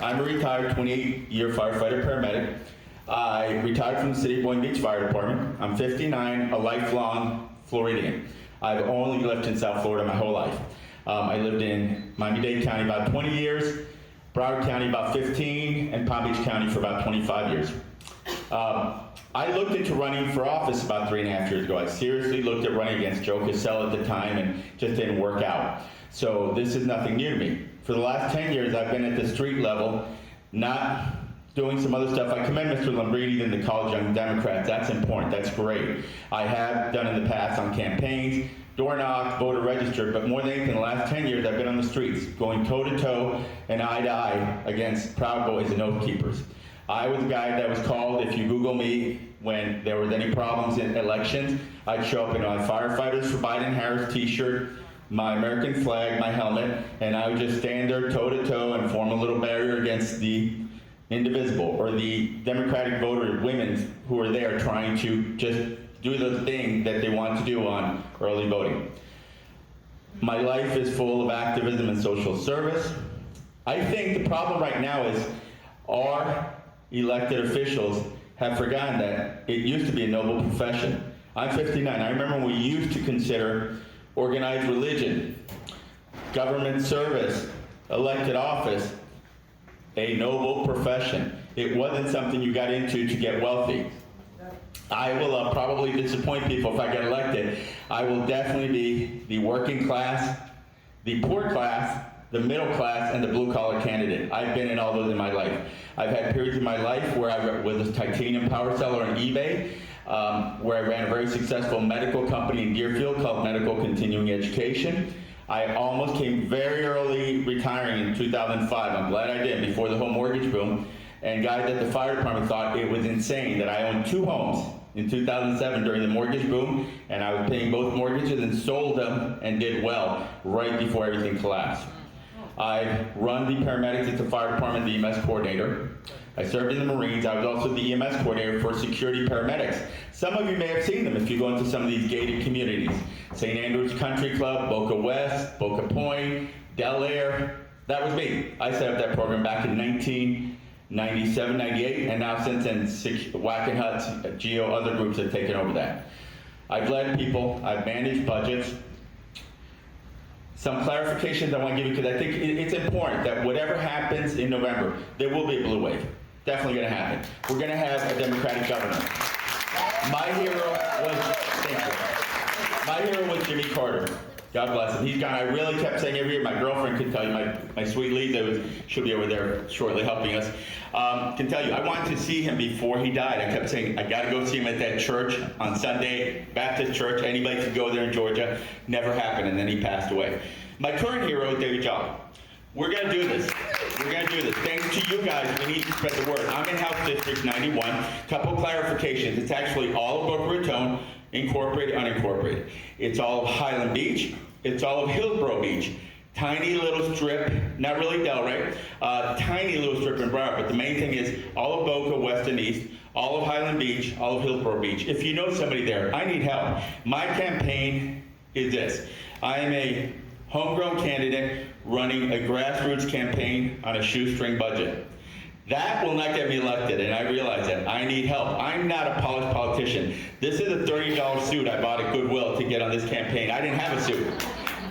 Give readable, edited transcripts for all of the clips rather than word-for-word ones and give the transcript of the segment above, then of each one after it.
I'm a retired 28-year firefighter paramedic. I retired from the City of Boynton Beach Fire Department. I'm 59, a lifelong Floridian. I've only lived in South Florida my whole life. I lived in Miami-Dade County about 20 years, Broward County about 15, and Palm Beach County for about 25 years. I looked into running for office about 3.5 years ago. I seriously looked at running against Joe Casella at the time and just didn't work out. So this is nothing new to me. For the last 10 years, I've been at the street level, not doing some other stuff. I commend Mr. Lambrini and the College Young Democrats. That's important. That's great. I have done in the past on campaigns, door knock, voter register, but more than anything, the last 10 years, I've been on the streets, going toe-to-toe and eye-to-eye against Proud Boys and Oath Keepers. I was the guy that was called, if you Google me, when there was any problems in elections, I'd show up in my Firefighters for Biden-Harris t-shirt, my American flag, my helmet, and I would just stand there toe-to-toe and form a little barrier against the Indivisible or the Democratic voter women who are there trying to just do the thing that they want to do on early voting. My life is full of activism and social service. I think the problem right now is our elected officials have forgotten that it used to be a noble profession. I'm 59. I remember when we used to consider organized religion, government service, elected office, a noble profession. It wasn't something you got into to get wealthy. I will probably disappoint people if I get elected. I will definitely be the working class, the poor class, the middle class, and the blue-collar candidate. I've been in all those in my life. I've had periods in my life where I was a titanium power seller on eBay, where I ran a very successful medical company in Deerfield called Medical Continuing Education. I almost came very early retiring in 2005. I'm glad I did, before the home mortgage boom. And guys at the fire department thought it was insane that I owned 2 homes in 2007 during the mortgage boom, and I was paying both mortgages and sold them and did well right before everything collapsed. I run the paramedics at the fire department, the EMS coordinator. I served in the Marines. I was also the EMS coordinator for security paramedics. Some of you may have seen them if you go into some of these gated communities. St. Andrews Country Club, Boca West, Boca Point, Del Air. That was me. I set up that program back in 1997, 98, and now since then, Whack and Huts, Geo, other groups have taken over that. I've led people. I've managed budgets. Some clarifications I want to give you because I think it's important that whatever happens in November, there will be a blue wave. Definitely going to happen. We're going to have a Democratic governor. My hero was Jimmy Carter. God bless him. He's gone. I really kept saying every year, my girlfriend can tell you, my sweet Lisa, she'll be over there shortly helping us, can tell you, I wanted to see him before he died. I kept saying, I got to go see him at that church on Sunday, Baptist church. Anybody could go there in Georgia. Never happened, and then he passed away. My current hero is David Jolly. We're going to do this. We're going to do this. Thanks to you guys, we need to spread the word. I'm in House District 91. Couple clarifications. It's actually all of Boca Raton, incorporated, unincorporated. It's all of Highland Beach. It's all of Hillsborough Beach. Tiny little strip, not really Delray, tiny little strip in Broward, but the main thing is all of Boca, west and east, all of Highland Beach, all of Hillsborough Beach. If you know somebody there, I need help. My campaign is this. I am a homegrown candidate running a grassroots campaign on a shoestring budget. That will not get me elected, and I realize that. I need help. I'm not a polished politician. This is a $30 suit I bought at Goodwill to get on this campaign. I didn't have a suit,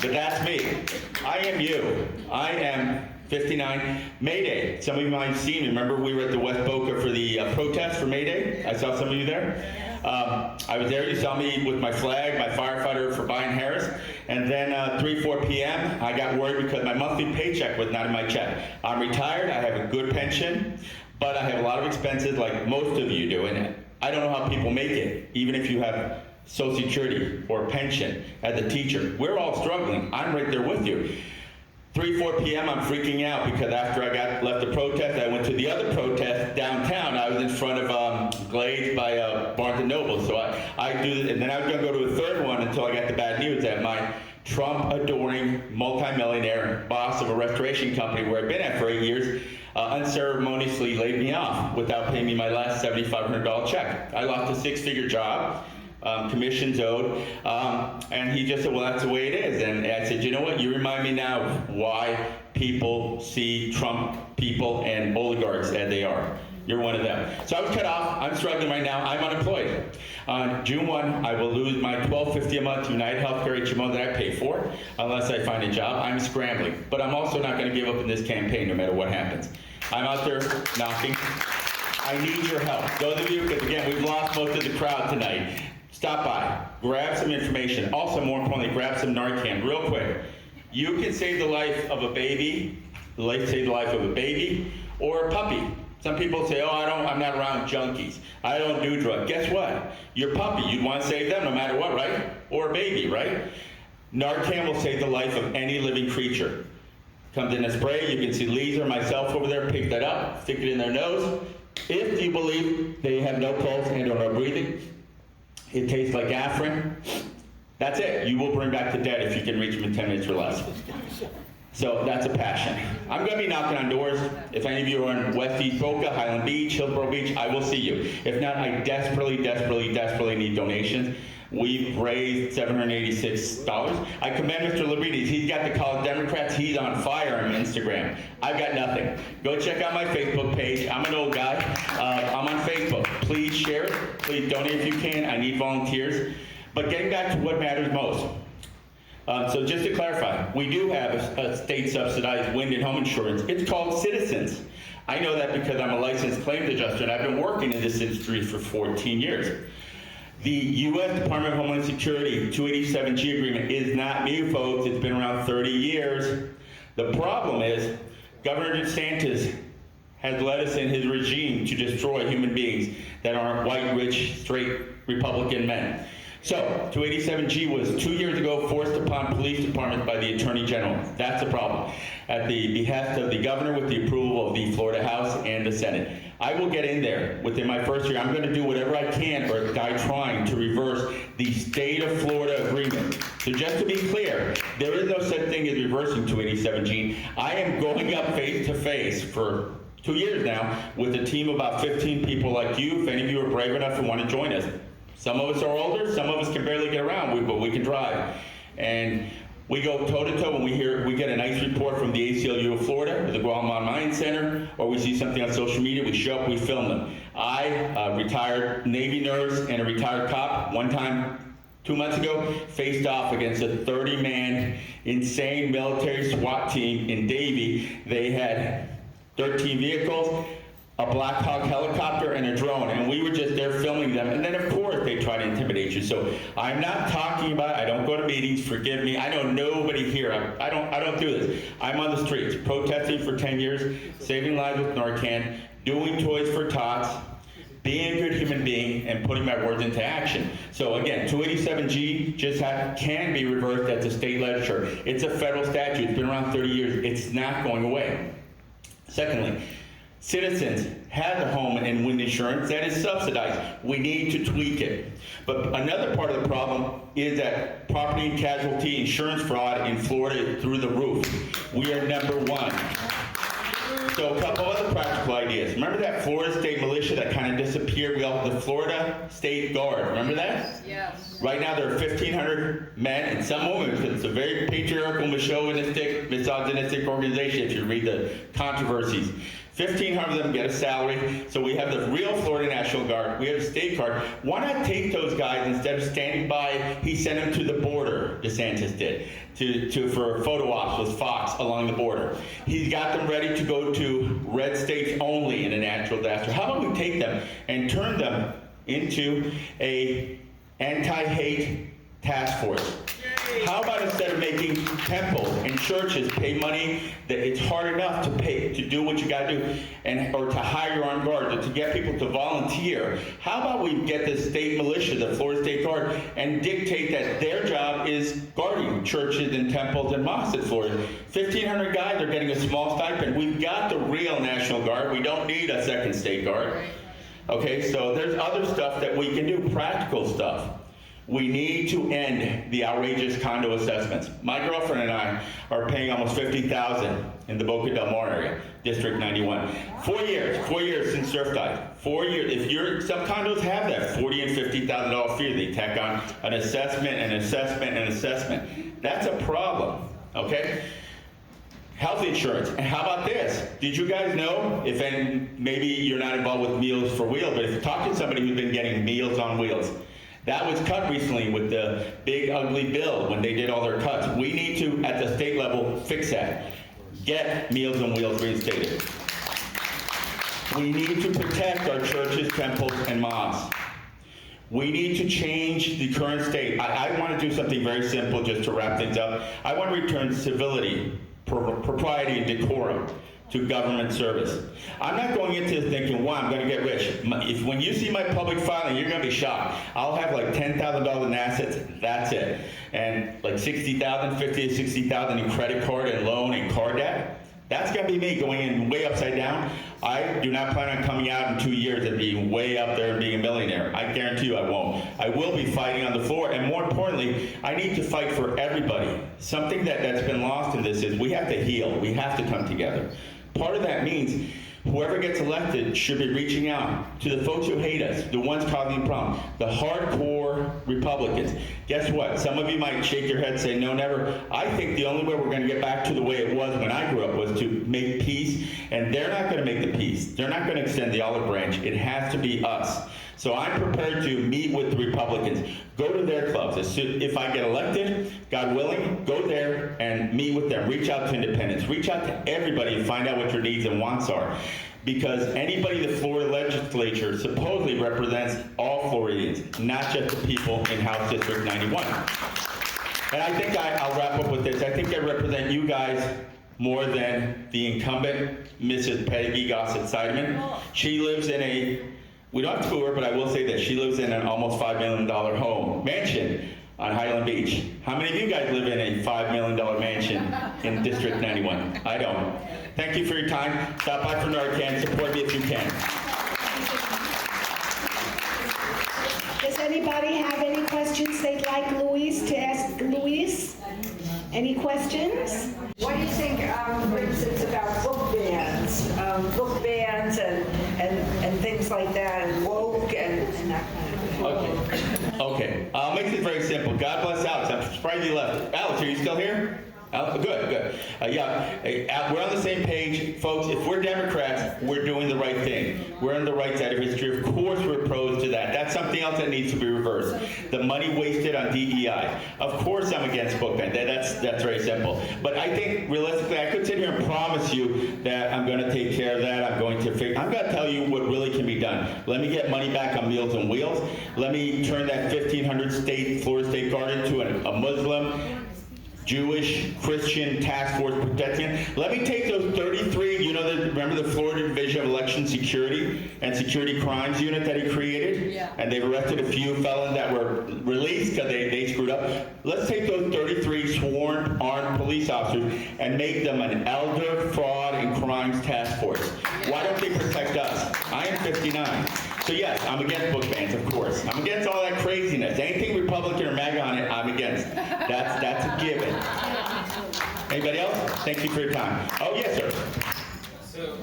but that's me. I am you. I am 59. May Day. Some of you might have seen me. Remember we were at the West Boca for the protest for May Day? I saw some of you there. I was there. You saw me with my flag, my firefighter for Biden-Harris. And then 3, 4 p.m., I got worried because my monthly paycheck was not in my check. I'm retired. I have a good pension, but I have a lot of expenses like most of you do. And I don't know how people make it, even if you have Social Security or pension as a teacher. We're all struggling. I'm right there with you. 3, 4 p.m., I'm freaking out because after I left the protest, I went to the other protest downtown. I was in front of Glades by Barnes & Noble. So I do this, and then I was going to go to a third one until I got the bad news that my Trump-adoring multimillionaire boss of a restoration company where I've been at for 8 years unceremoniously laid me off without paying me my last $7,500 check. I lost a 6-figure job. commissions owed, and he just said, well, that's the way it is. And I said, you know what, you remind me now of why people see Trump people and oligarchs as they are. You're one of them. So I was cut off. I'm struggling right now. I'm unemployed. On June 1, I will lose my $12.50 a month United Healthcare HMO that I pay for unless I find a job. I'm scrambling. But I'm also not going to give up in this campaign no matter what happens. I'm out there knocking. I need your help. Those of you, because again, we've lost most of the crowd tonight. Stop by. Grab some information. Also, more importantly, grab some Narcan real quick. You can save the life of a baby, save the life of a baby or a puppy. Some people say, oh, I'm not around junkies. I don't do drugs. Guess what? Your puppy, you'd want to save them no matter what, right? Or a baby, right? Narcan will save the life of any living creature. Comes in a spray. You can see Lisa or myself over there pick that up, stick it in their nose. If you believe they have no pulse and or no breathing, it tastes like Afrin. That's it. You will bring back the dead if you can reach them in 10 minutes or less. So that's a passion. I'm going to be knocking on doors. If any of you are in West East Boca, Highland Beach, Hillsborough Beach, I will see you. If not, I desperately need donations. We've raised $786. I commend Mr. Labrides. He's got the College Democrats. He's on fire on Instagram. I've got nothing. Go check out my Facebook page. I'm an old guy. I'm on Facebook. Please share it. Please donate if you can. I need volunteers. But getting back to what matters most. So just to clarify, we do have a state-subsidized wind and home insurance. It's called Citizens. I know that because I'm a licensed claims adjuster, and I've been working in this industry for 14 years. The U.S. Department of Homeland Security 287G agreement is not new, folks. It's been around 30 years. The problem is Governor DeSantis has led us in his regime to destroy human beings that aren't white, rich, straight Republican men. So, 287G was 2 years ago forced upon police departments by the Attorney General. That's the problem. At the behest of the governor with the approval of the Florida House and the Senate. I will get in there within my first year. I'm going to do whatever I can or die trying to reverse the state of Florida agreement. So just to be clear, there is no such thing as reversing 287G. I am going up face to face for 2 years now with a team of about 15 people like you, if any of you are brave enough and want to join us. Some of us are older, some of us can barely get around, but we can drive. And we go toe-to-toe when we get a nice report from the ACLU of Florida, or the Guatemalan Mine Center, or we see something on social media, we show up, we film them. I, retired Navy nurse and a retired cop, one time 2 months ago, faced off against a 30-man insane military SWAT team in Davie. They had 13 vehicles, a Black Hawk helicopter, and a drone, and we were just there filming them, and then of course they try to intimidate you. So I'm not talking about, I don't go to meetings, forgive me, I know nobody here, I don't do this. I'm on the streets, protesting for 10 years, saving lives with Narcan, doing Toys for Tots, being a good human being, and putting my words into action. So again, 287G just can be reversed at the state legislature. It's a federal statute, it's been around 30 years, it's not going away. Secondly, Citizens has a home and wind insurance that is subsidized. We need to tweak it. But another part of the problem is that property and casualty insurance fraud in Florida is through the roof. We are #1. So a couple other practical ideas. Remember that Florida State Militia that kind of disappeared? We all the Florida State Guard. Remember that? Yes. Right now there are 1,500 men and some women. It's a very patriarchal, misogynistic organization if you read the controversies. 1,500 of them get a salary. So we have the real Florida National Guard. We have a state guard. Why not take those guys instead of standing by? He sent them to the border, DeSantis did, for photo ops with Fox along the border. He's got them ready to go to red states only in a natural disaster. How about we take them and turn them into a anti-hate task force? How about instead of making temples and churches pay money that it's hard enough to pay to do what you got to do, or to hire your armed guards, or to get people to volunteer? How about we get the state militia, the Florida State Guard, and dictate that their job is guarding churches and temples and mosques in Florida? 1,500 guys are getting a small stipend. We've got the real National Guard. We don't need a second state guard. Okay, so there's other stuff that we can do, practical stuff. We need to end the outrageous condo assessments. My girlfriend and I are paying almost $50,000 in the Boca Del Mar area, District 91. 4 years since Surf died. 4 years. Some condos have that $40,000 and $50,000 fee. They tack on an assessment, an assessment, an assessment. That's a problem, okay? Health insurance. And how about this? Did you guys know, maybe you're not involved with Meals for Wheels, but if you talk to somebody who's been getting Meals on Wheels, that was cut recently with the big ugly bill when they did all their cuts. We need to, at the state level, fix that. Get Meals on Wheels reinstated. We need to protect our churches, temples, and mosques. We need to change the current state. I want to do something very simple just to wrap things up. I want to return civility, propriety, and decorum to government service. I'm not going into this thinking, wow, I'm going to get rich. When you see my public filing, you're going to be shocked. I'll have like $10,000 in assets, that's it. And like $60,000, $50,000 to $60,000 in credit card and loan and car debt. That's going to be me going in way upside down. I do not plan on coming out in 2 years and being way up there and being a millionaire. I guarantee you I won't. I will be fighting on the floor, and more importantly, I need to fight for everybody. Something that's been lost in this is we have to heal. We have to come together. Part of that means whoever gets elected should be reaching out to the folks who hate us, the ones causing problems, the hardcore Republicans. Guess what? Some of you might shake your head and say, no, never. I think the only way we're going to get back to the way it was when I grew up was to make peace, and they're not going to make the peace. They're not going to extend the olive branch. It has to be us. So I'm prepared to meet with the Republicans, go to their clubs. If I get elected, God willing, go there and meet with them. Reach out to independents. Reach out to everybody and find out what your needs and wants are. Because anybody in the Florida legislature supposedly represents all Floridians, not just the people in House District 91. And I think I'll wrap up with this. I think I represent you guys more than the incumbent, Mrs. Peggy Gossett-Sideman. She lives in we don't have to tour, but I will say this. She lives in an almost $5 million mansion on Highland Beach. How many of you guys live in a $5 million mansion in District 91? I don't. Thank you for your time. Stop by for Narcan. Support me if you can. Does anybody have any questions they'd like Luis to ask Luis? Any questions? What do you think, for instance, about book bans and things like that, and woke and that kind of thing? Okay. I'll make this very simple. God bless Alex. I'm surprised you left. Alex, are you still here? Good. We're on the same page. Folks, if we're Democrats, we're doing the right thing. We're on the right side of history. Of course we're opposed to that. That's something else that needs to be reversed. The money wasted on DEI. Of course I'm against book ban. That's very simple. But I think, realistically, I could sit here and promise you that I'm going to take care of that. I'm going to tell you what really can be done. Let me get money back on Meals on Wheels. Let me turn that 1,500 Florida State Guard into a Muslim, Jewish, Christian task force protection. Let me take those 33, remember the Florida Division of Election Security and Security Crimes Unit that he created? Yeah. And they've arrested a few felons that were released because they screwed up. Let's take those 33 sworn armed police officers and make them an elder fraud and crimes task force. Why don't they protect us? I am 59. So yes, I'm against book bans, of course. I'm against all that craziness. Anything Republican or MAGA on it, I'm against. That's a given. Anybody else? Thank you for your time. Oh, yes, sir. So,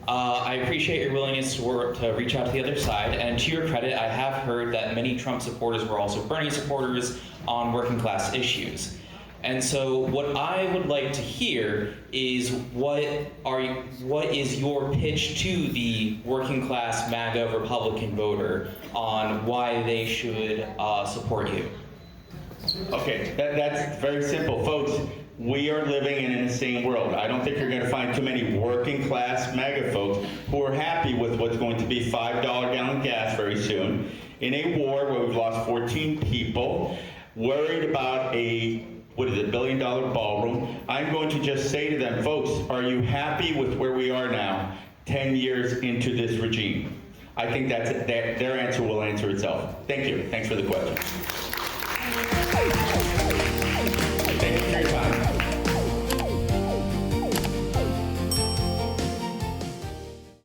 I appreciate your willingness to reach out to the other side, and to your credit, I have heard that many Trump supporters were also Bernie supporters on working class issues. And so what I would like to hear is what is your pitch to the working class MAGA Republican voter on why they should support you? Okay, that's very simple. Folks, we are living in an insane world. I don't think you're going to find too many working class MAGA folks who are happy with what's going to be $5 gallon gas very soon, in a war where we've lost 14 people, worried about a $1 billion ballroom. I'm going to just say to them, folks, are you happy with where we are now, 10 years into this regime? I think their answer will answer itself. Thank you. Thanks for the question.